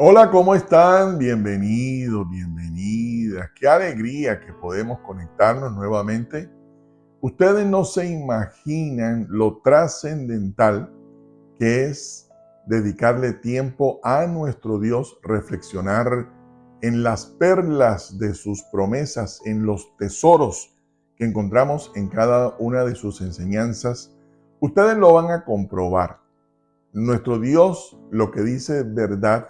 Hola, ¿cómo están? Bienvenidos, bienvenidas. Qué alegría que podemos conectarnos nuevamente. Ustedes no se imaginan lo trascendental que es dedicarle tiempo a nuestro Dios, reflexionar en las perlas de sus promesas, en los tesoros que encontramos en cada una de sus enseñanzas. Ustedes lo van a comprobar. Nuestro Dios lo que dice es verdad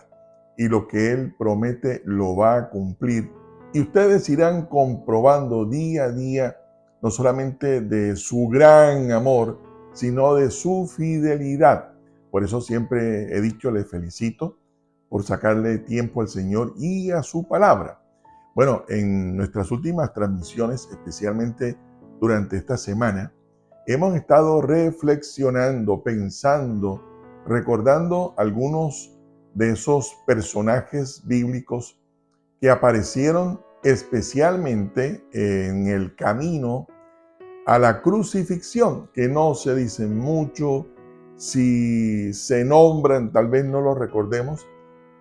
y lo que Él promete lo va a cumplir. Y ustedes irán comprobando día a día no solamente de su gran amor, sino de su fidelidad. Por eso siempre he dicho, les felicito por sacarle tiempo al Señor y a su palabra. Bueno, en nuestras últimas transmisiones, especialmente durante esta semana, hemos estado reflexionando, pensando, recordando algunos de esos personajes bíblicos que aparecieron especialmente en el camino a la crucifixión, que no se dice mucho, si se nombran tal vez no los recordemos,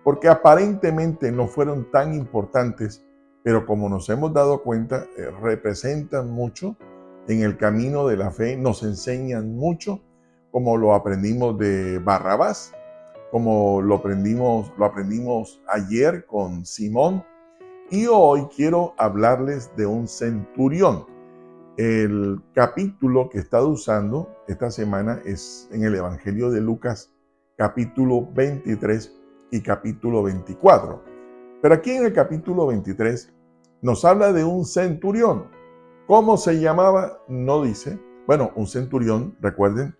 porque aparentemente no fueron tan importantes, pero como nos hemos dado cuenta, representan mucho en el camino de la fe, nos enseñan mucho, como lo aprendimos de Barrabás, como lo aprendimos ayer con Simón, y hoy quiero hablarles de un centurión. El capítulo que he estado usando esta semana es en el Evangelio de Lucas, capítulo 23 y capítulo 24. Pero aquí en el capítulo 23 nos habla de un centurión. ¿Cómo se llamaba? No dice. Bueno, un centurión, recuerden,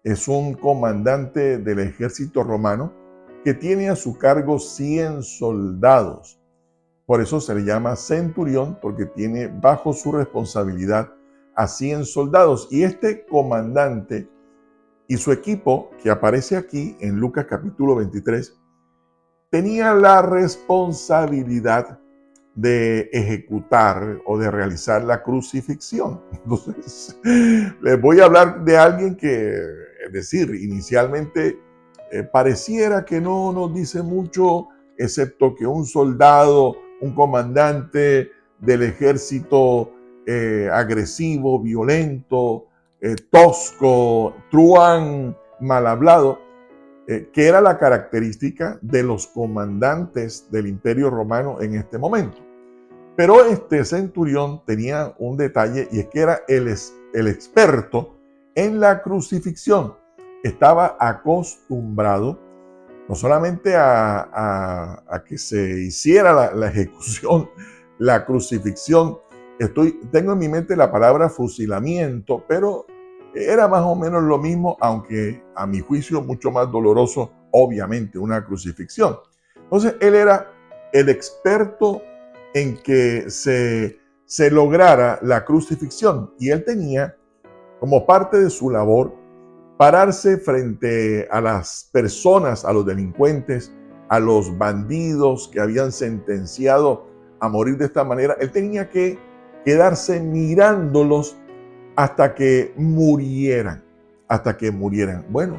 es un comandante del ejército romano que tiene a su cargo 100 soldados. Por eso se le llama centurión, porque tiene bajo su responsabilidad a 100 soldados. Y este comandante y su equipo, que aparece aquí en Lucas capítulo 23, tenía la responsabilidad de ejecutar o de realizar la crucifixión. Entonces, les voy a hablar de alguien que, es decir, inicialmente pareciera que no nos dice mucho, excepto que un soldado, un comandante del ejército agresivo, violento, tosco, truán, mal hablado, que era la característica de los comandantes del Imperio Romano en este momento. Pero este centurión tenía un detalle, y es que era el experto en la crucifixión. Estaba acostumbrado no solamente a que se hiciera la ejecución, la crucifixión. Tengo en mi mente la palabra fusilamiento, pero era más o menos lo mismo, aunque a mi juicio mucho más doloroso, obviamente, una crucifixión. Entonces él era el experto en que se lograra la crucifixión, y él tenía como parte de su labor pararse frente a las personas, a los delincuentes, a los bandidos que habían sentenciado a morir de esta manera. Él tenía que quedarse mirándolos hasta que murieran, Bueno,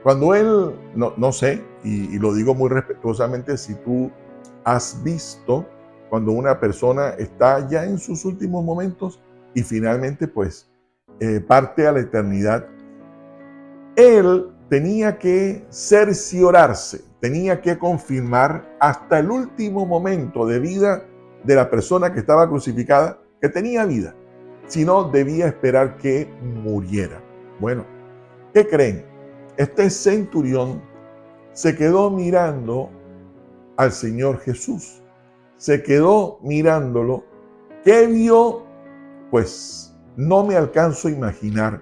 cuando él, no sé, y lo digo muy respetuosamente, si tú has visto cuando una persona está ya en sus últimos momentos y finalmente pues parte a la eternidad, él tenía que cerciorarse, tenía que confirmar hasta el último momento de vida de la persona que estaba crucificada que tenía vida. Si no, debía esperar que muriera. Bueno, ¿qué creen? Este centurión se quedó mirando al Señor Jesús. Se quedó mirándolo. ¿Qué vio? Pues no me alcanzo a imaginar.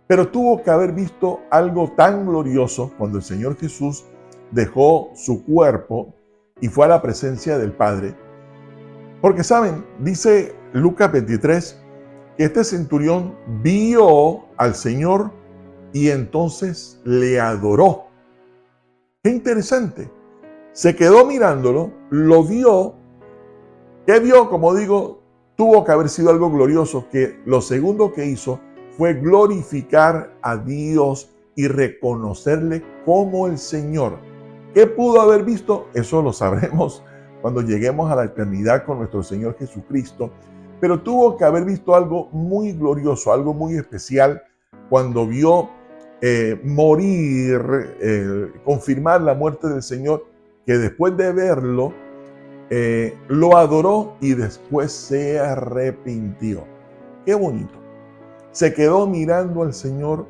Pero tuvo que haber visto algo tan glorioso cuando el Señor Jesús dejó su cuerpo y fue a la presencia del Padre. Porque saben, dice Lucas 23, que este centurión vio al Señor y entonces le adoró. Qué interesante. Se quedó mirándolo, lo vio. ¿Qué vio? Como digo, tuvo que haber sido algo glorioso, que lo segundo que hizo fue glorificar a Dios y reconocerle como el Señor. ¿Qué pudo haber visto? Eso lo sabremos cuando lleguemos a la eternidad con nuestro Señor Jesucristo. Pero tuvo que haber visto algo muy glorioso, algo muy especial cuando vio morir, confirmar la muerte del Señor, que después de verlo, lo adoró y después se arrepintió. Qué bonito. Se quedó mirando al Señor.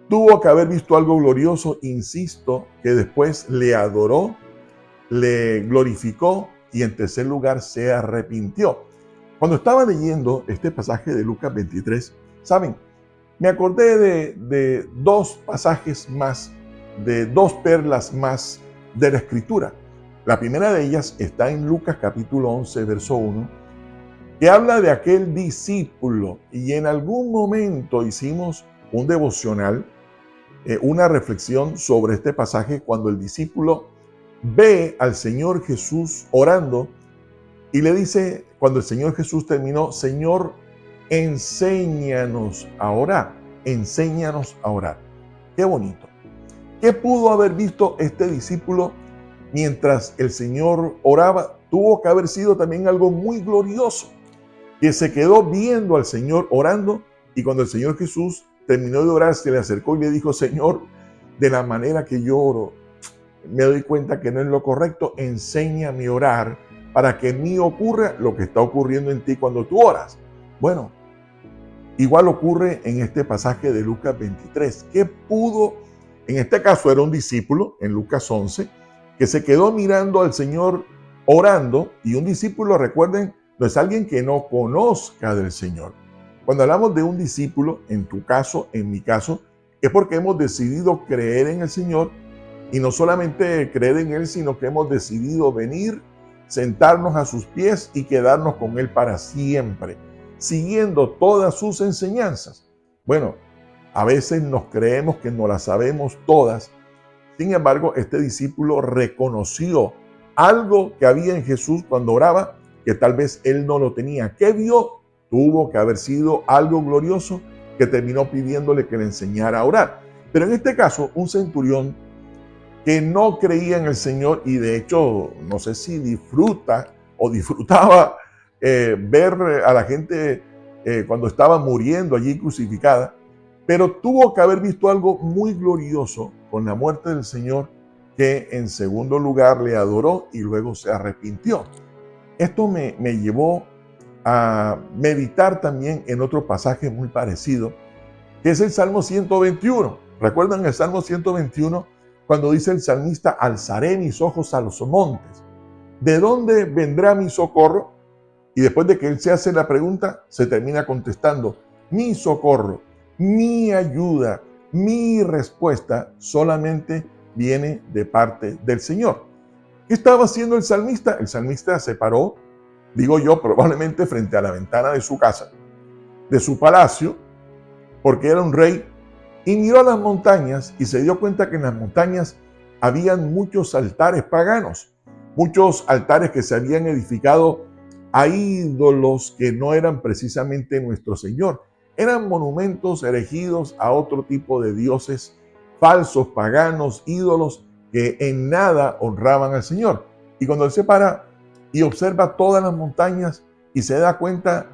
Tuvo que haber visto algo glorioso, insisto, que después le adoró, le glorificó y en tercer lugar se arrepintió. Cuando estaba leyendo este pasaje de Lucas 23, ¿saben? Me acordé de dos pasajes más, de dos perlas más de la Escritura. La primera de ellas está en Lucas capítulo 11, verso 1, que habla de aquel discípulo. Y en algún momento hicimos un devocional, una reflexión sobre este pasaje cuando el discípulo ve al Señor Jesús orando y le dice, cuando el Señor Jesús terminó, Señor, enséñanos a orar, enséñanos a orar. Qué bonito. ¿Qué pudo haber visto este discípulo mientras el Señor oraba? Tuvo que haber sido también algo muy glorioso, que se quedó viendo al Señor orando y cuando el Señor Jesús terminó de orar, se le acercó y le dijo, Señor, de la manera que yo oro, me doy cuenta que no es lo correcto, enséñame a orar para que en mí ocurra lo que está ocurriendo en ti cuando tú oras. Bueno, igual ocurre en este pasaje de Lucas 23. ¿Qué pudo? En este caso era un discípulo, en Lucas 11, que se quedó mirando al Señor orando, y un discípulo, recuerden, no es alguien que no conozca del Señor. Cuando hablamos de un discípulo, en tu caso, en mi caso, es porque hemos decidido creer en el Señor, y no solamente creer en Él, sino que hemos decidido venir, sentarnos a sus pies y quedarnos con Él para siempre, siguiendo todas sus enseñanzas. Bueno, a veces nos creemos que no las sabemos todas. Sin embargo, este discípulo reconoció algo que había en Jesús cuando oraba, que tal vez él no lo tenía. ¿Qué vio? Tuvo que haber sido algo glorioso que terminó pidiéndole que le enseñara a orar. Pero en este caso, un centurión que no creía en el Señor y de hecho, no sé si disfrutaba ver a la gente cuando estaba muriendo allí crucificada, pero tuvo que haber visto algo muy glorioso con la muerte del Señor, que en segundo lugar le adoró y luego se arrepintió. Esto me llevó a meditar también en otro pasaje muy parecido, que es el Salmo 121. ¿Recuerdan el Salmo 121? Cuando dice el salmista, alzaré mis ojos a los montes. ¿De dónde vendrá mi socorro? Y después de que él se hace la pregunta, se termina contestando, mi socorro, mi ayuda, mi respuesta solamente viene de parte del Señor. ¿Qué estaba haciendo el salmista? El salmista se paró, digo yo, probablemente frente a la ventana de su casa, de su palacio, porque era un rey, y miró a las montañas y se dio cuenta que en las montañas habían muchos altares paganos, muchos altares que se habían edificado a ídolos que no eran precisamente nuestro Señor. Eran monumentos erigidos a otro tipo de dioses falsos, paganos, ídolos que en nada honraban al Señor. Y cuando él se para y observa todas las montañas y se da cuenta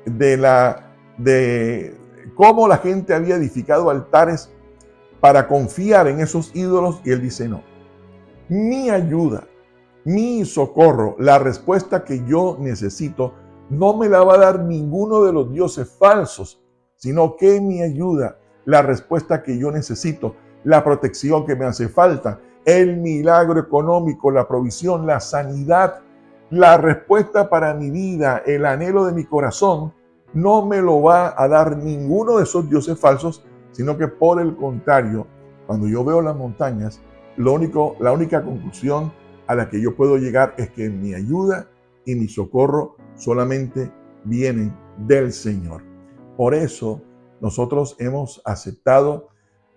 de cómo la gente había edificado altares para confiar en esos ídolos, y él dice, no, mi ayuda, mi socorro, la respuesta que yo necesito, no me la va a dar ninguno de los dioses falsos, sino que mi ayuda, la respuesta que yo necesito, la protección que me hace falta, el milagro económico, la provisión, la sanidad, la respuesta para mi vida, el anhelo de mi corazón, no me lo va a dar ninguno de esos dioses falsos, sino que por el contrario, cuando yo veo las montañas, la única conclusión a la que yo puedo llegar es que mi ayuda y mi socorro solamente vienen del Señor. Por eso nosotros hemos aceptado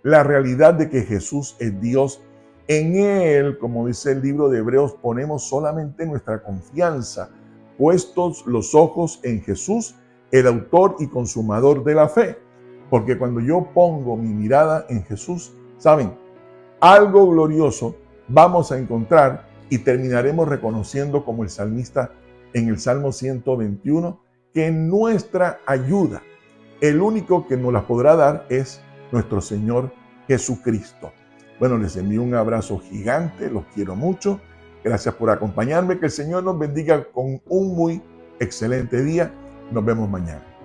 la realidad de que Jesús es Dios. En Él, como dice el libro de Hebreos, ponemos solamente nuestra confianza, puestos los ojos en Jesús, el autor y consumador de la fe. Porque cuando yo pongo mi mirada en Jesús, ¿saben? Algo glorioso vamos a encontrar y terminaremos reconociendo como el salmista en el Salmo 121, que nuestra ayuda, el único que nos la podrá dar es nuestro Señor Jesucristo. Bueno, les envío un abrazo gigante, los quiero mucho. Gracias por acompañarme, que el Señor nos bendiga con un muy excelente día. Nos vemos mañana.